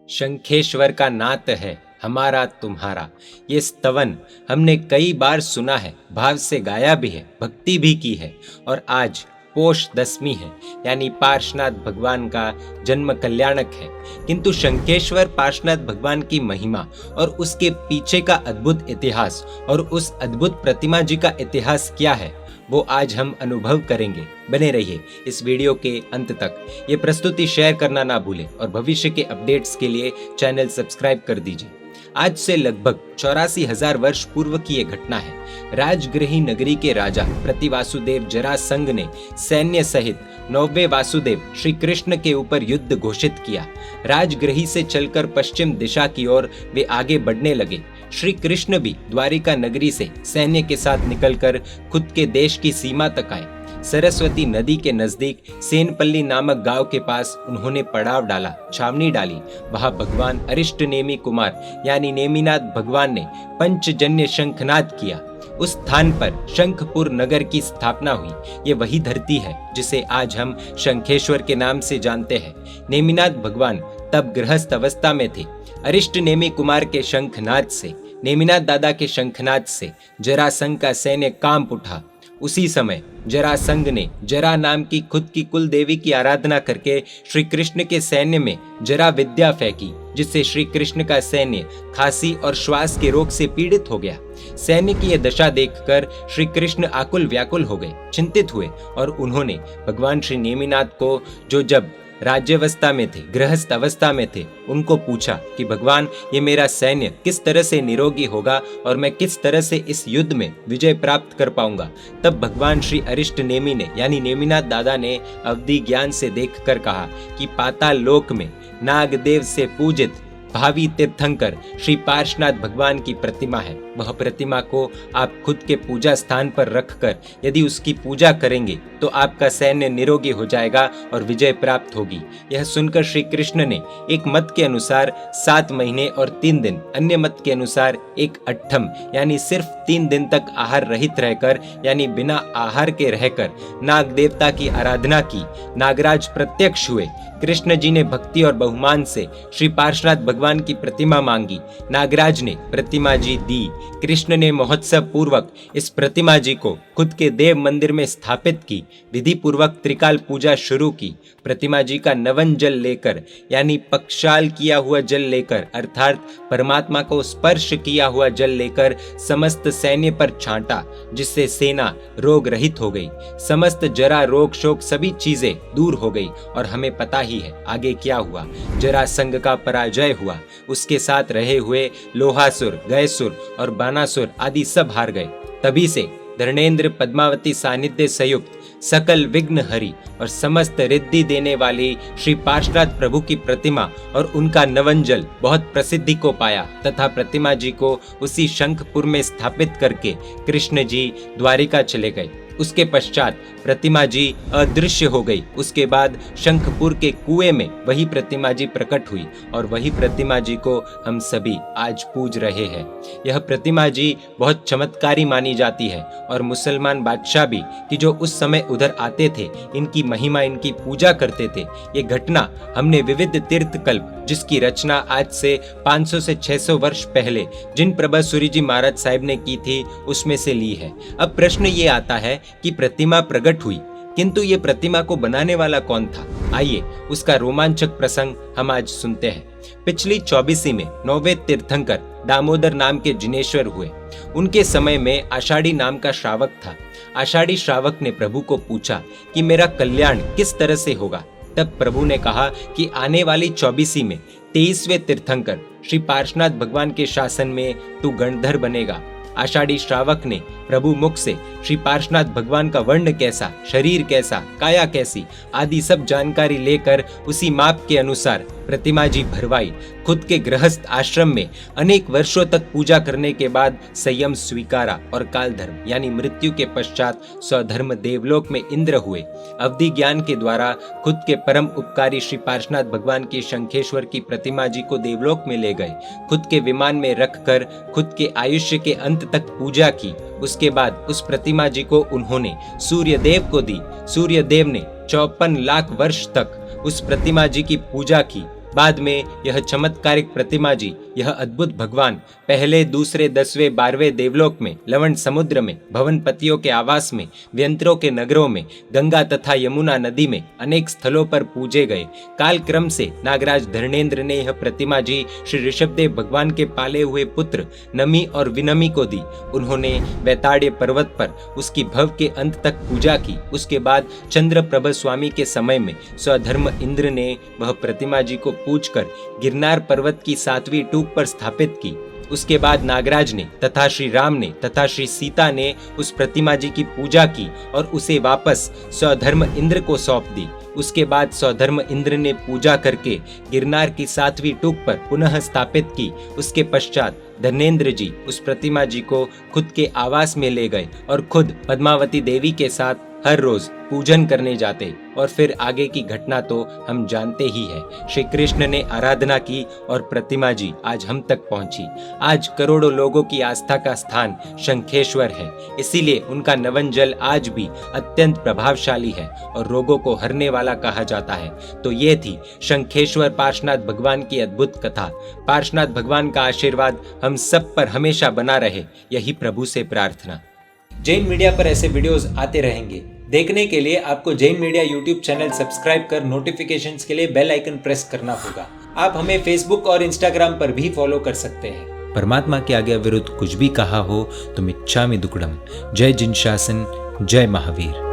शंखेश्वर का नात है हमारा तुम्हारा। ये स्तवन हमने कई बार सुना है, भाव से गाया भी है, भक्ति भी की है। और आज पोष दशमी है, यानी पार्श्वनाथ भगवान का जन्म कल्याणक है। किंतु शंखेश्वर पार्श्वनाथ भगवान की महिमा और उसके पीछे का अद्भुत इतिहास और उस अद्भुत प्रतिमा जी का इतिहास क्या है, वो आज हम अनुभव करेंगे। बने रहिए इस वीडियो के अंत तक। ये प्रस्तुति शेयर करना ना भूलें और भविष्य के अपडेट्स के लिए चैनल सब्सक्राइब कर दीजिए। आज से लगभग 84,000 वर्ष पूर्व की ये घटना है। राजगृही नगरी के राजा प्रतिवासुदेव जरासंध ने सैन्य सहित 90 वासुदेव श्री कृष्ण के ऊपर युद्ध घोषित किया। राजगृही से चलकर पश्चिम दिशा की ओर वे आगे बढ़ने लगे। श्री कृष्ण भी द्वारिका नगरी से सैन्य के साथ निकलकर खुद के देश की सीमा तक आए। सरस्वती नदी के नजदीक सेनपल्ली नामक गांव के पास उन्होंने पड़ाव डाला, छावनी डाली। वहां भगवान अरिष्ट नेमि कुमार यानी नेमिनाथ भगवान ने पंचजन्य शंखनाद किया। उस स्थान पर शंखपुर नगर की स्थापना हुई। ये वही धरती है जिसे आज हम शंखेश्वर के नाम से जानते हैं। नेमिनाथ भगवान तब गृहस्थ अवस्था में थे। अरिष्ट नेमि कुमार के शंखनाद से, नेमिनाथ दादा के शंखनाद से जरासंध का सैन्य कांप उठा। उसी समय जरासंध ने जरा नाम की खुद की कुल देवी की आराधना करके श्री कृष्ण के सैन्य में जरा विद्या फेंकी, जिससे श्री कृष्ण का सैन्य खांसी और श्वास के रोग से पीड़ित हो गया। सैन्य की यह दशा देखकर श्री कृष्ण आकुल व्याकुल हो गए, चिंतित हुए और उन्होंने भगवान श्री नेमिनाथ को, जो जब राज्यावस्था में थे, गृहस्थ अवस्था में थे, उनको पूछा कि भगवान, ये मेरा सैन्य किस तरह से निरोगी होगा और मैं किस तरह से इस युद्ध में विजय प्राप्त कर पाऊंगा। तब भगवान श्री अरिष्ट नेमि ने यानी नेमिनाथ दादा ने अवधि ज्ञान से देखकर कहा कि पाताल लोक में नागदेव से पूजित भावी तीर्थंकर श्री पार्श्वनाथ भगवान की प्रतिमा है। वह प्रतिमा को आप खुद के पूजा स्थान पर रखकर यदि उसकी पूजा करेंगे तो आपका सैन्य निरोगी हो जाएगा और विजय प्राप्त होगी। यह सुनकर श्री कृष्ण ने एक मत के अनुसार 7 महीने और 3 दिन, अन्य मत के अनुसार एक अट्ठम यानी सिर्फ 3 दिन तक आहार रहित रहकर यानी बिना आहार के रहकर नाग देवता की आराधना की। नागराज प्रत्यक्ष हुए। कृष्ण जी ने भक्ति और बहुमान से श्री पार्श्वनाथ भगवान की प्रतिमा मांगी। नागराज ने प्रतिमा जी दी। कृष्ण ने महोत्सव पूर्वक इस प्रतिमा जी को खुद के देव मंदिर में स्थापित की। विधि पूर्वक त्रिकाल पूजा शुरू की। प्रतिमा जी का नवन जल लेकर यानी पक्षाल किया हुआ जल लेकर अर्थात परमात्मा को स्पर्श किया हुआ जल लेकर समस्त सैन्य पर छांटा, जिससे सेना रोग रहित हो गई। समस्त जरा रोग शोक सभी चीजें दूर हो गई। और हमें पता ही है आगे क्या हुआ। जरासंध का पराजय हुआ। उसके साथ रहे हुए लोहासुर, गयसुर और बानासुर आदि सब हार गए। तभी से धर्मेंद्र पद्मावती सानिध्य संयुक्त सकल विघ्न हरि और समस्त रिद्धि देने वाली श्री पार्श्वनाथ प्रभु की प्रतिमा और उनका नवन जल बहुत प्रसिद्धि को पाया तथा प्रतिमा जी को उसी शंखपुर में स्थापित करके कृष्ण जी द्वारिका चले गए। उसके पश्चात प्रतिमा जी अदृश्य हो गई। उसके बाद शंखपुर के कुएं में वही प्रतिमा जी प्रकट हुई और वही प्रतिमा जी को हम सभी आज पूज रहे हैं। यह प्रतिमा जी बहुत चमत्कारी मानी जाती है और मुसलमान बादशाह भी कि जो उस समय उधर आते थे, इनकी महिमा, इनकी पूजा करते थे। ये घटना हमने विविध तीर्थकल्प, जिसकी रचना आज से 500 से 600 वर्ष पहले जिन प्रभासूरी जी महाराज साहिब ने की थी, उसमें से ली है। अब प्रश्न ये आता है कि प्रतिमा प्रकट हुई, किंतु ये प्रतिमा को बनाने वाला कौन था? आइए उसका रोमांचक प्रसंग हम आज सुनते हैं। पिछली 24वीं में 9वें तीर्थंकर दामोदर नाम के जिनेश्वर हुए। उनके समय में आषाढ़ी नाम का श्रावक था। आषाढ़ी श्रावक ने प्रभु को पूछा कि मेरा कल्याण किस तरह से होगा। तब प्रभु ने कहा कि आने वाली 24वीं में 23वें तीर्थंकर श्री पार्श्वनाथ भगवान के शासन में तू गणधर बनेगा। आषाढ़ी श्रावक ने प्रभु मुख से श्री पार्श्वनाथ भगवान का वर्ण कैसा, शरीर कैसा, काया कैसी आदि सब जानकारी लेकर उसी माप के अनुसार प्रतिमा जी भरवाई। खुद के गृहस्थ आश्रम में अनेक वर्षों तक पूजा करने के बाद संयम स्वीकारा और काल धर्म यानी मृत्यु के पश्चात स्वधर्म देवलोक में इंद्र हुए। अवधि ज्ञान के द्वारा खुद के परम उपकारी श्री पार्श्वनाथ भगवान की शंखेश्वर की प्रतिमा जी को देवलोक में ले गए। खुद के विमान में रखकर खुद के आयुष्य के अंत तक पूजा की। उसके बाद उस प्रतिमा जी को उन्होंने सूर्यदेव को दी। सूर्यदेव ने 54 लाख वर्ष तक उस प्रतिमा जी की पूजा की। बाद में यह चमत्कारिक प्रतिमा जी, यह अद्भुत भगवान पहले, दूसरे, 10वें, 12वें देवलोक में, लवण समुद्र में, भवनपतियों के आवास में, व्यंतरों के नगरों में, गंगा तथा यमुना नदी में अनेक स्थलों पर पूजे गए। काल क्रम से नागराज धर्णेंद्र ने यह प्रतिमा जी श्री ऋषभदेव भगवान के पाले हुए पुत्र नमी और विनमी को दी। उन्होंने वैताड्य पर्वत पर उसकी भव के अंत तक पूजा की। उसके बाद चंद्रप्रभ स्वामी के समय में स्वधर्म इंद्र ने वह प्रतिमा जी को पूजकर गिरनार पर्वत की 7वीं टूक पर स्थापित की। उसके बाद नागराज ने तथा श्री राम ने तथा श्री सीता ने उस प्रतिमा जी की पूजा की और उसे वापस स्वधर्म इंद्र को सौंप दी। उसके बाद स्वधर्म इंद्र ने पूजा करके गिरनार की 7वीं टूक पर पुनः स्थापित की। उसके पश्चात धर्णेंद्र जी उस प्रतिमा जी को खुद के आवास में ले गए और खुद पद्मावती देवी के साथ हर रोज पूजन करने जाते। और फिर आगे की घटना तो हम जानते ही है। श्री कृष्ण ने आराधना की और प्रतिमा जी आज हम तक पहुंची। आज करोड़ों लोगों की आस्था का स्थान शंखेश्वर है, इसीलिए उनका नवन जल आज भी अत्यंत प्रभावशाली है और रोगों को हरने वाला कहा जाता है। तो ये थी शंखेश्वर पार्श्वनाथ भगवान की अद्भुत कथा। पार्श्वनाथ भगवान का आशीर्वाद हम सब पर हमेशा बना रहे, यही प्रभु से प्रार्थना। जैन मीडिया पर ऐसे वीडियोस आते रहेंगे। देखने के लिए आपको Jain media YouTube channel subscribe कर नोटिफिकेशंस के लिए बेल आइकन प्रेस करना होगा। आप हमें फेसबुक और इंस्टाग्राम पर भी फॉलो कर सकते हैं। परमात्मा के आज्ञा विरुद्ध कुछ भी कहा हो तो मिच्छामि दुक्कडम। जय जिन शासन, जय महावीर।